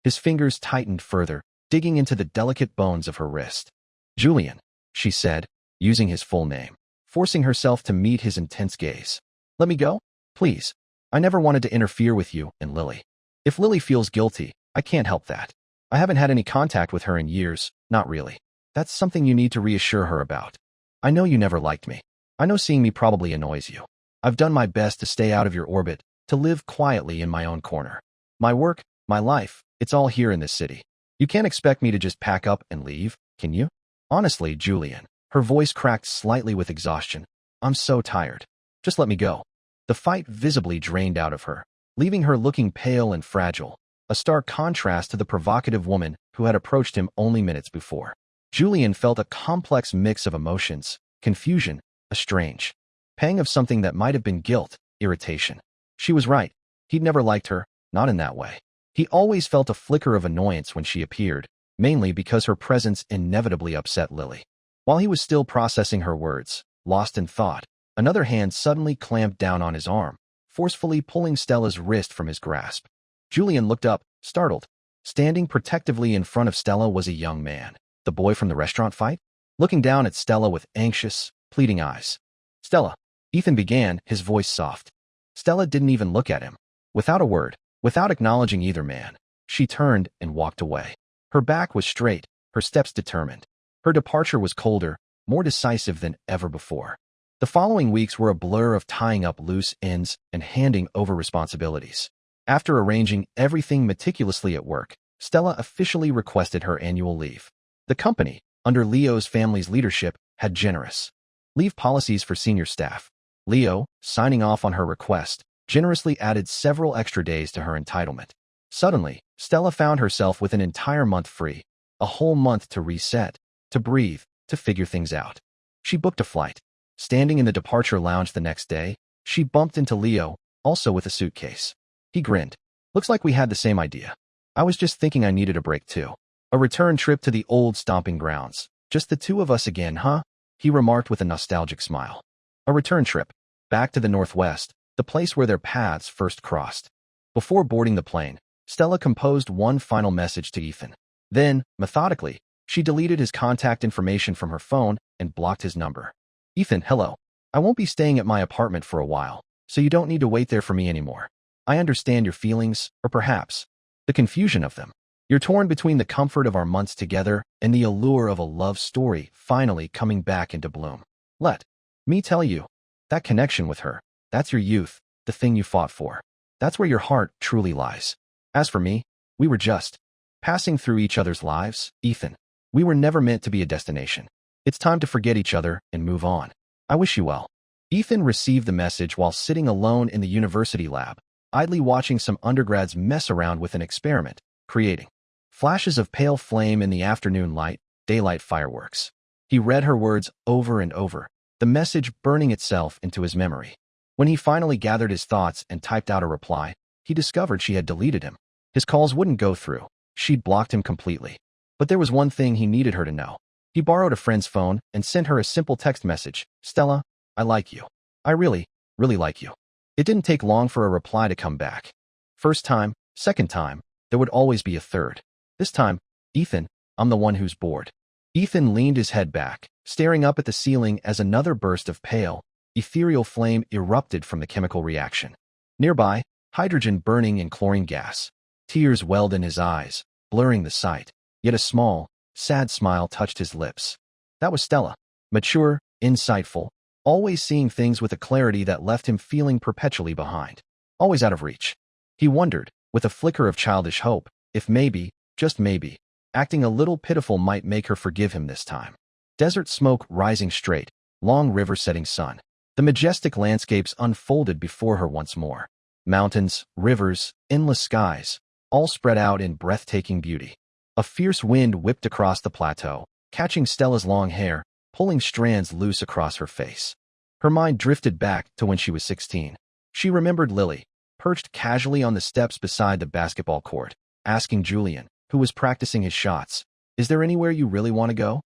His fingers tightened further, digging into the delicate bones of her wrist. Julian, she said, using his full name, forcing herself to meet his intense gaze. Let me go? Please. I never wanted to interfere with you and Lily. If Lily feels guilty, I can't help that. I haven't had any contact with her in years, not really. That's something you need to reassure her about. I know you never liked me. I know seeing me probably annoys you. I've done my best to stay out of your orbit, to live quietly in my own corner. My work, my life, it's all here in this city. You can't expect me to just pack up and leave, can you? Honestly, Julian, her voice cracked slightly with exhaustion. I'm so tired. Just let me go. The fight visibly drained out of her, leaving her looking pale and fragile, a stark contrast to the provocative woman who had approached him only minutes before. Julian felt a complex mix of emotions, confusion, a strange pang of something that might have been guilt, irritation. She was right. He'd never liked her, not in that way. He always felt a flicker of annoyance when she appeared, mainly because her presence inevitably upset Lily. While he was still processing her words, lost in thought, another hand suddenly clamped down on his arm, forcefully pulling Stella's wrist from his grasp. Julian looked up, startled. Standing protectively in front of Stella was a young man, the boy from the restaurant fight, looking down at Stella with anxious, pleading eyes. Stella, Ethan began, his voice soft. Stella didn't even look at him. Without a word, without acknowledging either man, she turned and walked away. Her back was straight, her steps determined. Her departure was colder, more decisive than ever before. The following weeks were a blur of tying up loose ends and handing over responsibilities. After arranging everything meticulously at work, Stella officially requested her annual leave. The company, under Leo's family's leadership, had generous leave policies for senior staff. Leo, signing off on her request, generously added several extra days to her entitlement. Suddenly, Stella found herself with an entire month free, a whole month to reset, to breathe, to figure things out. She booked a flight. Standing in the departure lounge the next day, she bumped into Leo, also with a suitcase. He grinned. Looks like we had the same idea. I was just thinking I needed a break too. A return trip to the old stomping grounds. Just the two of us again, huh? He remarked with a nostalgic smile. A return trip, back to the Northwest, the place where their paths first crossed. Before boarding the plane, Stella composed one final message to Ethan. Then, methodically, she deleted his contact information from her phone and blocked his number. Ethan, hello. I won't be staying at my apartment for a while, so you don't need to wait there for me anymore. I understand your feelings, or perhaps the confusion of them. You're torn between the comfort of our months together and the allure of a love story finally coming back into bloom. Let me tell you, that connection with her, that's your youth, the thing you fought for. That's where your heart truly lies. As for me, we were just passing through each other's lives, Ethan. We were never meant to be a destination. It's time to forget each other and move on. I wish you well. Ethan received the message while sitting alone in the university lab, idly watching some undergrads mess around with an experiment, creating flashes of pale flame in the afternoon light, daylight fireworks. He read her words over and over, the message burning itself into his memory. When he finally gathered his thoughts and typed out a reply, he discovered she had deleted him. His calls wouldn't go through. She'd blocked him completely. But there was one thing he needed her to know. He borrowed a friend's phone and sent her a simple text message. Stella, I like you. I really, really like you. It didn't take long for a reply to come back. First time, second time, there would always be a third. This time, Ethan, I'm the one who's bored. Ethan leaned his head back, staring up at the ceiling as another burst of pale, ethereal flame erupted from the chemical reaction. Nearby, hydrogen burning in chlorine gas. Tears welled in his eyes, blurring the sight, yet a small, sad smile touched his lips. That was Stella. Mature, insightful, always seeing things with a clarity that left him feeling perpetually behind. Always out of reach. He wondered, with a flicker of childish hope, if maybe, just maybe, acting a little pitiful might make her forgive him this time. Desert smoke rising straight, long river setting sun. The majestic landscapes unfolded before her once more. Mountains, rivers, endless skies, all spread out in breathtaking beauty. A fierce wind whipped across the plateau, catching Stella's long hair, pulling strands loose across her face. Her mind drifted back to when she was 16. She remembered Lily, perched casually on the steps beside the basketball court, asking Julian, who was practicing his shots, "Is there anywhere you really want to go?"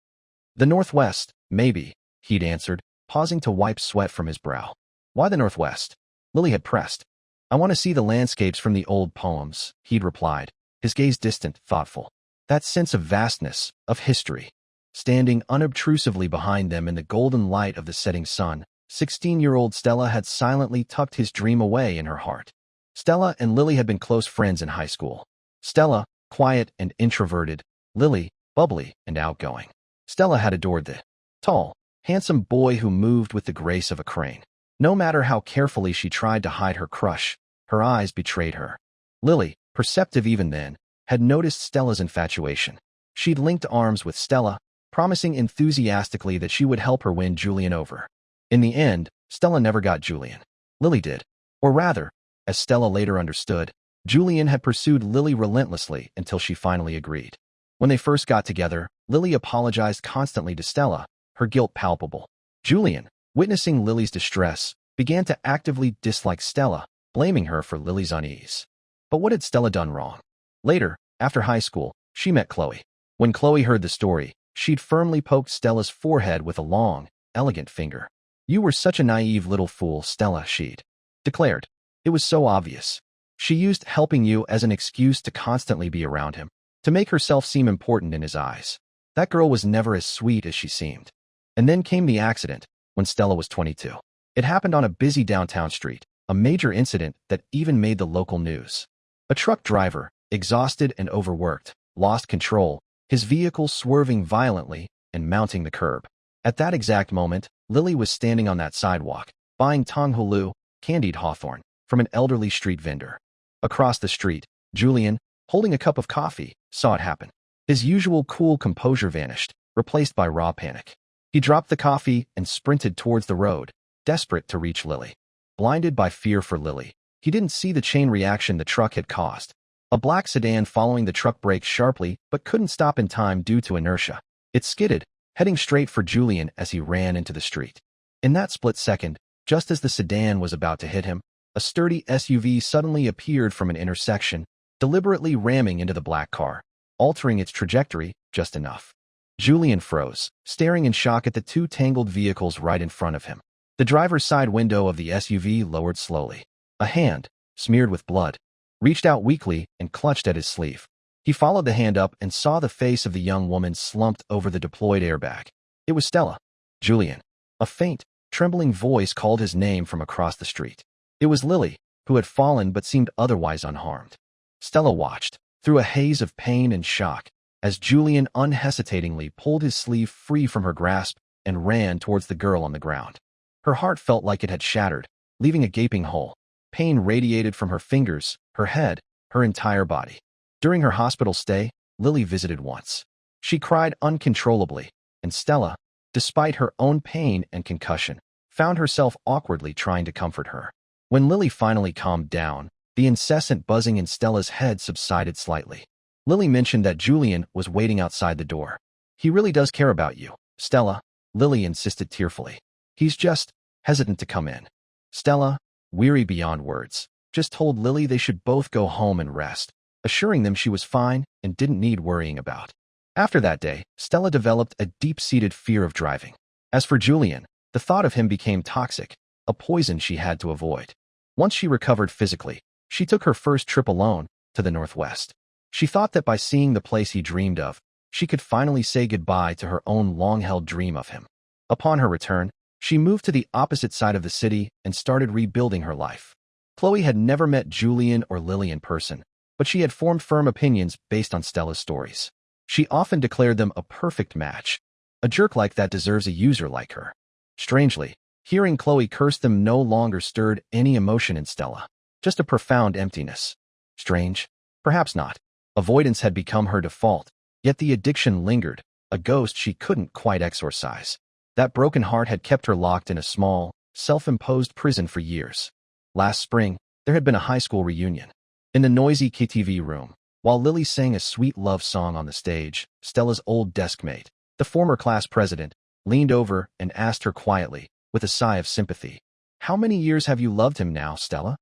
"The Northwest, maybe," he'd answered, pausing to wipe sweat from his brow. Why the Northwest? Lily had pressed. I want to see the landscapes from the old poems, he'd replied, his gaze distant, thoughtful. That sense of vastness, of history. Standing unobtrusively behind them in the golden light of the setting sun, 16-year-old Stella had silently tucked his dream away in her heart. Stella and Lily had been close friends in high school. Stella, quiet and introverted, Lily, bubbly and outgoing. Stella had adored the tall, handsome boy who moved with the grace of a crane. No matter how carefully she tried to hide her crush, her eyes betrayed her. Lily, perceptive even then, had noticed Stella's infatuation. She'd linked arms with Stella, promising enthusiastically that she would help her win Julian over. In the end, Stella never got Julian. Lily did. Or rather, as Stella later understood, Julian had pursued Lily relentlessly until she finally agreed. When they first got together, Lily apologized constantly to Stella, her guilt palpable. Julian, witnessing Lily's distress, began to actively dislike Stella, blaming her for Lily's unease. But what had Stella done wrong? Later, after high school, she met Chloe. When Chloe heard the story, she'd firmly poked Stella's forehead with a long, elegant finger. "You were such a naive little fool, Stella," she'd declared. "It was so obvious. She used helping you as an excuse to constantly be around him, to make herself seem important in his eyes. That girl was never as sweet as she seemed." And then came the accident, when Stella was 22. It happened on a busy downtown street, a major incident that even made the local news. A truck driver, exhausted and overworked, lost control, his vehicle swerving violently and mounting the curb. At that exact moment, Lily was standing on that sidewalk, buying tanghulu, candied hawthorn, from an elderly street vendor. Across the street, Julian, holding a cup of coffee, saw it happen. His usual cool composure vanished, replaced by raw panic. He dropped the coffee and sprinted towards the road, desperate to reach Lily. Blinded by fear for Lily, he didn't see the chain reaction the truck had caused. A black sedan following the truck braked sharply but couldn't stop in time due to inertia. It skidded, heading straight for Julian as he ran into the street. In that split second, just as the sedan was about to hit him, a sturdy SUV suddenly appeared from an intersection, deliberately ramming into the black car, altering its trajectory just enough. Julian froze, staring in shock at the two tangled vehicles right in front of him. The driver's side window of the SUV lowered slowly. A hand, smeared with blood, reached out weakly and clutched at his sleeve. He followed the hand up and saw the face of the young woman slumped over the deployed airbag. It was Stella. Julian. A faint, trembling voice called his name from across the street. It was Lily, who had fallen but seemed otherwise unharmed. Stella watched, through a haze of pain and shock, as Julian unhesitatingly pulled his sleeve free from her grasp and ran towards the girl on the ground. Her heart felt like it had shattered, leaving a gaping hole. Pain radiated from her fingers, her head, her entire body. During her hospital stay, Lily visited once. She cried uncontrollably, and Stella, despite her own pain and concussion, found herself awkwardly trying to comfort her. When Lily finally calmed down, the incessant buzzing in Stella's head subsided slightly. Lily mentioned that Julian was waiting outside the door. "He really does care about you, Stella," Lily insisted tearfully. "He's just hesitant to come in." Stella, weary beyond words, just told Lily they should both go home and rest, assuring them she was fine and didn't need worrying about. After that day, Stella developed a deep-seated fear of driving. As for Julian, the thought of him became toxic, a poison she had to avoid. Once she recovered physically, she took her first trip alone to the Northwest. She thought that by seeing the place he dreamed of, she could finally say goodbye to her own long-held dream of him. Upon her return, she moved to the opposite side of the city and started rebuilding her life. Chloe had never met Julian or Lily in person, but she had formed firm opinions based on Stella's stories. She often declared them a perfect match. A jerk like that deserves a user like her. Strangely, hearing Chloe curse them no longer stirred any emotion in Stella, just a profound emptiness. Strange? Perhaps not. Avoidance had become her default, yet the addiction lingered, a ghost she couldn't quite exorcise. That broken heart had kept her locked in a small, self-imposed prison for years. Last spring, there had been a high school reunion. In the noisy KTV room, while Lily sang a sweet love song on the stage, Stella's old deskmate, the former class president, leaned over and asked her quietly, with a sigh of sympathy, "How many years have you loved him now, Stella?"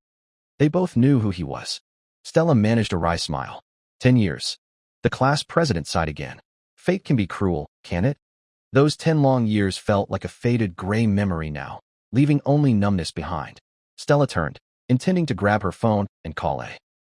They both knew who he was. Stella managed a wry smile. 10 years. The class president sighed again. Fate can be cruel, can it? Those 10 long years felt like a faded gray memory now, leaving only numbness behind. Stella turned, intending to grab her phone and call a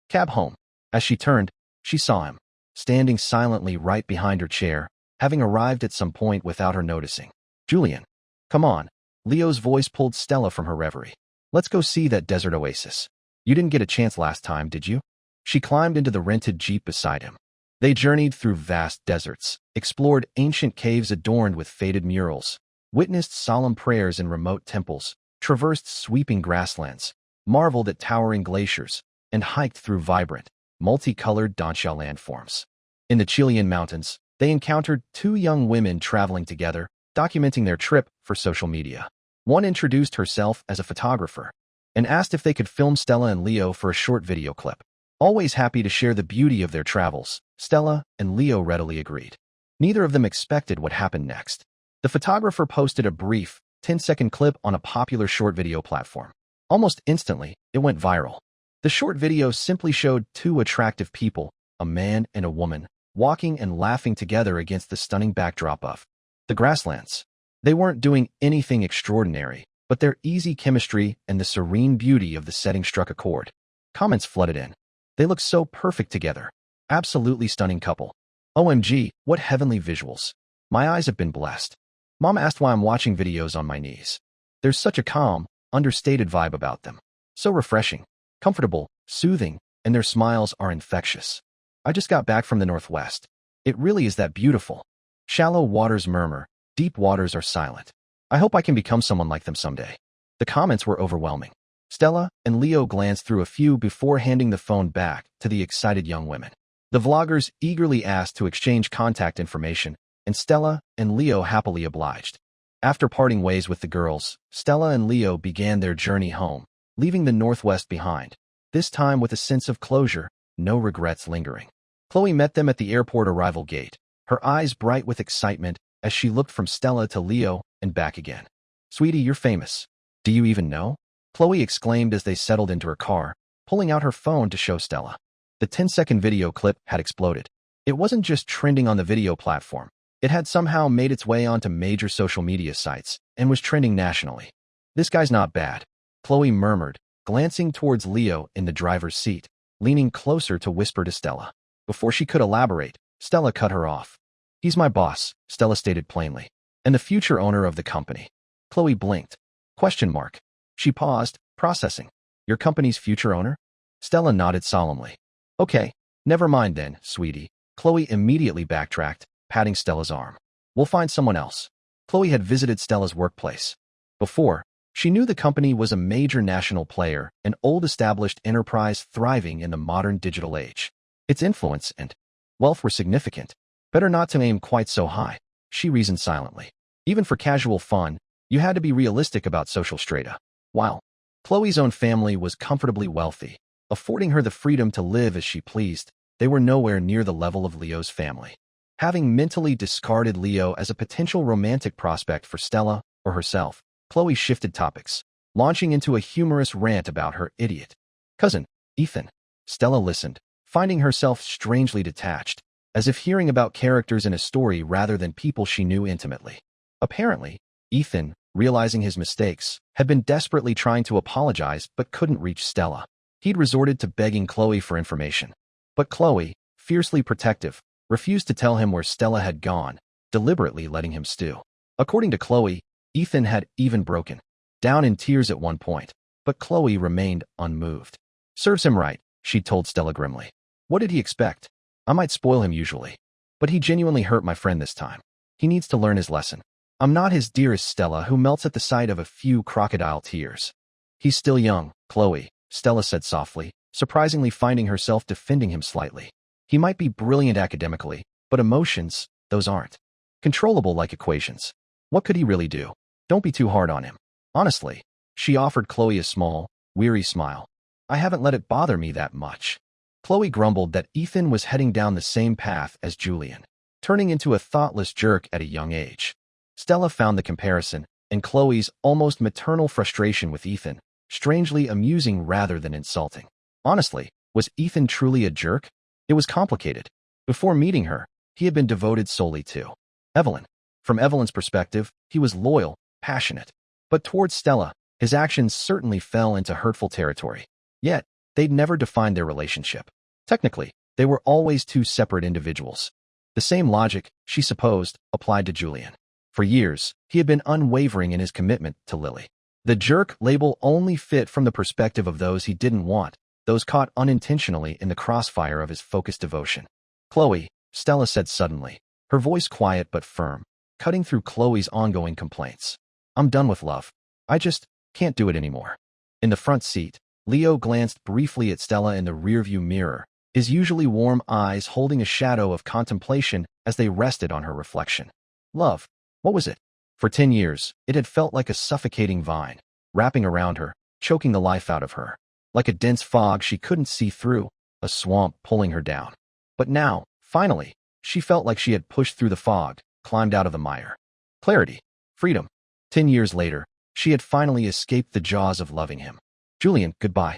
cab home. As she turned, she saw him, standing silently right behind her chair, having arrived at some point without her noticing. Julian, come on. Leo's voice pulled Stella from her reverie. Let's go see that desert oasis. You didn't get a chance last time, did you? She climbed into the rented jeep beside him. They journeyed through vast deserts, explored ancient caves adorned with faded murals, witnessed solemn prayers in remote temples, traversed sweeping grasslands, marveled at towering glaciers, and hiked through vibrant, multicolored Danxia landforms. In the Chilean mountains, they encountered two young women traveling together, documenting their trip for social media. One introduced herself as a photographer and asked if they could film Stella and Leo for a short video clip. Always happy to share the beauty of their travels, Stella and Leo readily agreed. Neither of them expected what happened next. The photographer posted a brief, 10-second clip on a popular short video platform. Almost instantly, it went viral. The short video simply showed two attractive people, a man and a woman, walking and laughing together against the stunning backdrop of the grasslands. They weren't doing anything extraordinary, but their easy chemistry and the serene beauty of the setting struck a chord. Comments flooded in. They look so perfect together. Absolutely stunning couple. OMG, what heavenly visuals. My eyes have been blessed. Mom asked why I'm watching videos on my knees. There's such a calm, understated vibe about them. So refreshing, comfortable, soothing, and their smiles are infectious. I just got back from the Northwest. It really is that beautiful. Shallow waters murmur, deep waters are silent. I hope I can become someone like them someday. The comments were overwhelming. Stella and Leo glanced through a few before handing the phone back to the excited young women. The vloggers eagerly asked to exchange contact information, and Stella and Leo happily obliged. After parting ways with the girls, Stella and Leo began their journey home, leaving the Northwest behind, this time with a sense of closure, no regrets lingering. Chloe met them at the airport arrival gate, her eyes bright with excitement as she looked from Stella to Leo and back again. Sweetie, you're famous. Do you even know? Chloe exclaimed as they settled into her car, pulling out her phone to show Stella. The 10-second video clip had exploded. It wasn't just trending on the video platform. It had somehow made its way onto major social media sites and was trending nationally. This guy's not bad, Chloe murmured, glancing towards Leo in the driver's seat, leaning closer to whisper to Stella. Before she could elaborate, Stella cut her off. He's my boss, Stella stated plainly, and the future owner of the company. Chloe blinked. Question mark. She paused, processing. Your company's future owner? Stella nodded solemnly. Okay, never mind then, sweetie. Chloe immediately backtracked, patting Stella's arm. We'll find someone else. Chloe had visited Stella's workplace. Before, she knew the company was a major national player, an old-established enterprise thriving in the modern digital age. Its influence and wealth were significant. Better not to aim quite so high, she reasoned silently. Even for casual fun, you had to be realistic about social strata. While Chloe's own family was comfortably wealthy, affording her the freedom to live as she pleased, they were nowhere near the level of Leo's family. Having mentally discarded Leo as a potential romantic prospect for Stella or herself, Chloe shifted topics, launching into a humorous rant about her idiot cousin, Ethan. Stella listened, finding herself strangely detached, as if hearing about characters in a story rather than people she knew intimately. Apparently, Ethan, realizing his mistakes, had been desperately trying to apologize but couldn't reach Stella. He'd resorted to begging Chloe for information. But Chloe, fiercely protective, refused to tell him where Stella had gone, deliberately letting him stew. According to Chloe, Ethan had even broken down in tears at one point, but Chloe remained unmoved. Serves him right, she told Stella grimly. What did he expect? I might spoil him usually, but he genuinely hurt my friend this time. He needs to learn his lesson. I'm not his dearest Stella who melts at the sight of a few crocodile tears. He's still young, Chloe, Stella said softly, surprisingly finding herself defending him slightly. He might be brilliant academically, but emotions, those aren't controllable like equations. What could he really do? Don't be too hard on him. Honestly, she offered Chloe a small, weary smile. I haven't let it bother me that much. Chloe grumbled that Ethan was heading down the same path as Julian, turning into a thoughtless jerk at a young age. Stella found the comparison, and Chloe's almost maternal frustration with Ethan, strangely amusing rather than insulting. Honestly, was Ethan truly a jerk? It was complicated. Before meeting her, he had been devoted solely to Evelyn. From Evelyn's perspective, he was loyal, passionate. But towards Stella, His actions certainly fell into hurtful territory. Yet, they'd never defined their relationship. Technically, they were always two separate individuals. The same logic, she supposed, applied to Julian. For years, he had been unwavering in his commitment to Lily. The jerk label only fit from the perspective of those he didn't want, those caught unintentionally in the crossfire of his focused devotion. Chloe, Stella said suddenly, her voice quiet but firm, cutting through Chloe's ongoing complaints. I'm done with love. I just can't do it anymore. In the front seat, Leo glanced briefly at Stella in the rearview mirror, his usually warm eyes holding a shadow of contemplation as they rested on her reflection. Love. What was it? For 10 years, it had felt like a suffocating vine, wrapping around her, choking the life out of her. Like a dense fog she couldn't see through, a swamp pulling her down. But now, finally, she felt like she had pushed through the fog, climbed out of the mire. Clarity. Freedom. 10 years later, she had finally escaped the jaws of loving him. Julian, goodbye.